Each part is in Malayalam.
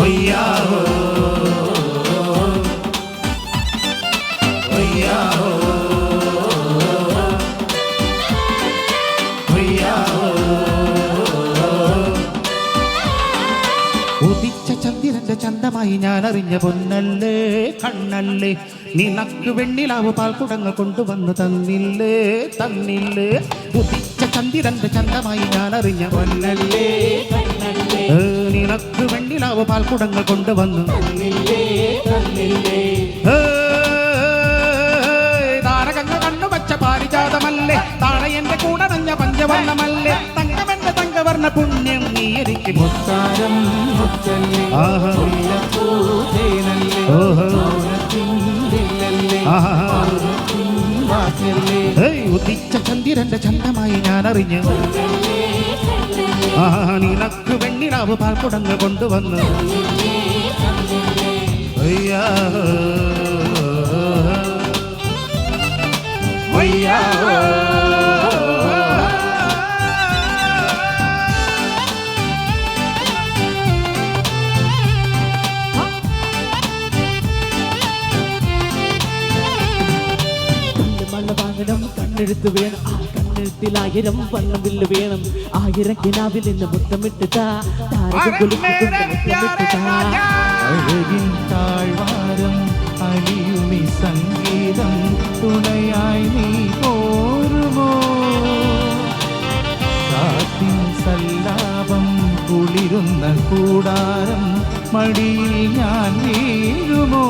ഒയ്യാഹോ ഒയ്യാഹോ ഒയ്യാഹോ. ഉദിച്ച ചന്ദ്രന്റെ ചന്തമായി ഞാൻ അറിഞ്ഞ പൊന്നല്ലേ കണ്ണല്ലേ, നിനക്ക് വെണ്ണിലാവ് പാൽക്കുടങ്ങ് കൊണ്ടുവന്നു തന്നില്ലേ തന്നില്ലേ. ഉദിച്ച ചന്ദ്രന്റെ ചന്തമായി ഞാൻ അറിഞ്ഞ പൊന്നല്ലേ കണ്ണല്ലേ, നിനക്ക് വെണ്ണിലാവ് പാൽക്കുടങ്ങ് കൊണ്ടുവന്നു തന്നില്ലേ തന്നില്ലേ. താരകങ്ങൾ കണ്ണു വച്ച പാരിജാതമല്ലേ, താഴെന്റെ കൂടെ നഞ്ഞ പഞ്ചവർണ്ണമല്ലേ, തങ്കമെന്റെ തങ്കവർണ്ണ പുണ്യം നീ എനിക്ക് മുത്താരം മുത്തല്ലേ. ഉദിച്ച ചന്ദ്രന്റെ ചന്തമായി ഞാൻ അറിഞ്ഞു, നിനക്ക് വെണ്ണിലാവ് പാൽക്കുടങ്ങ് കൊണ്ടുവന്നു. ഒയ്യാഹോ ഒയ്യാഹോ. കണ്ണെഴുത്ത് വേണം, ആ കണ്ണെഴുത്തിൽ 1000 വണ്ണം വില്ല് വേണം. 1000 കിനാവിൽ നിന്ന് മുത്തമിട്ട് താഴ്വാരം അലിയുമി സംഗീതം തുണയായി നീ പോരുമോ. കാത്തിൻ സല്ലാപം കുളിരുന്ന കൂടാരം മടിയിൽ ഞാൻ വീഴുമോ.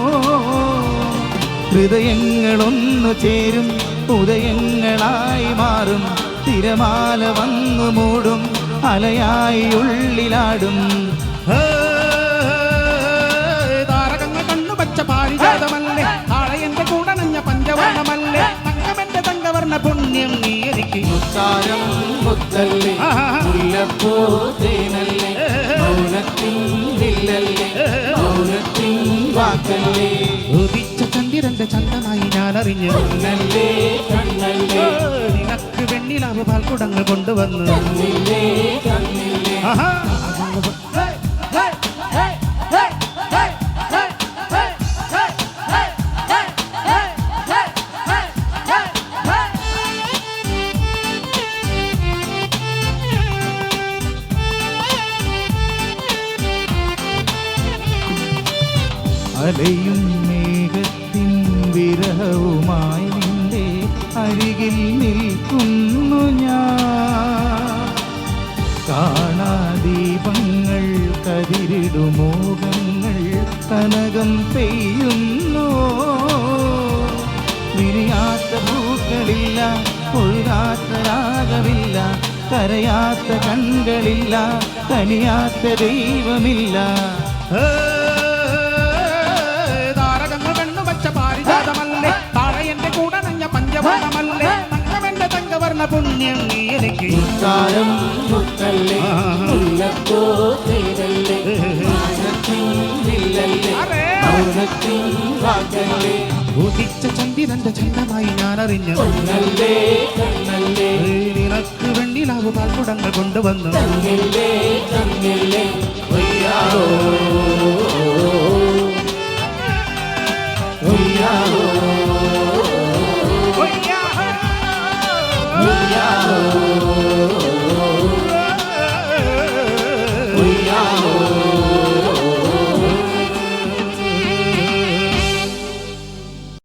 ഹൃദയങ്ങളൊന്നു ചേരും ഉദയങ്ങളായി മാറും, തിരമാല വന്നു മൂടും അലയായി ഉള്ളിലാടും. താരകങ്ങൾ കണ്ണുവച്ച പാരിജാതമല്ലേ, താഴെന്റെ കൂടെ നഞ്ഞ പഞ്ചവർണ്ണമല്ലേ, തങ്കമെന്റെ തങ്കവർണ്ണ പുണ്യം നീ എനിക്ക് മുത്താരം മുത്തല്ലേ. മുല്ലപ്പൂ തേനല്ലേ, മൗനത്തിൻ വില്ലല്ലേ, മൗനത്തിൻ വാക്കല്ലേ. ഉദിച്ച ചന്ദ്രന്റെ ചന്തമായി ഞാൻ അറിഞ്ഞു, നിനക്ക് വെണ്ണിലാവ് പാൽക്കുടങ്ങ് കൊണ്ടുവന്നു. അലയും മേഘത്തിൻ വിരഹവുമായി നിന്റെ അരികിൽ നിൽക്കുന്നു ഞാൻ. കാണാദീപങ്ങൾ കതിരിടുമോഹങ്ങൾ കനകം പെയ്യുന്നു. വിരിയാത്ത പൂക്കളില്ല, ഒഴുകാത്ത രാഗമില്ല, കരയാത്ത കണ്ണുകളില്ല, കനിയാത്ത ദൈവമില്ല. പാരിജാതമല്ലേ, താഴെന്റെ കൂടെ നഞ്ഞ പഞ്ചവർണ്ണമല്ലേ, തങ്കമെന്റെ തങ്കവർണ്ണ പുണ്യം നീ എനിക്ക് മുത്താരം മുത്തല്ലേ. മുല്ലപ്പൂ തേനല്ലേ, മൗനത്തിൻ വില്ലല്ലേ, മൗനത്തിൻ വാക്കല്ലേ. ഉദിച്ച ചന്ദ്രന്റെ ചന്തമായി ഞാൻ അറിഞ്ഞു, നിനക്ക് വെണ്ണിലാവ് പാൽക്കുടങ്ങ് കൊണ്ടുവന്നു. ഒയ്യാഹോ ഒയ്യാഹോ ഒയ്യാഹോ ഒയ്യാഹോ.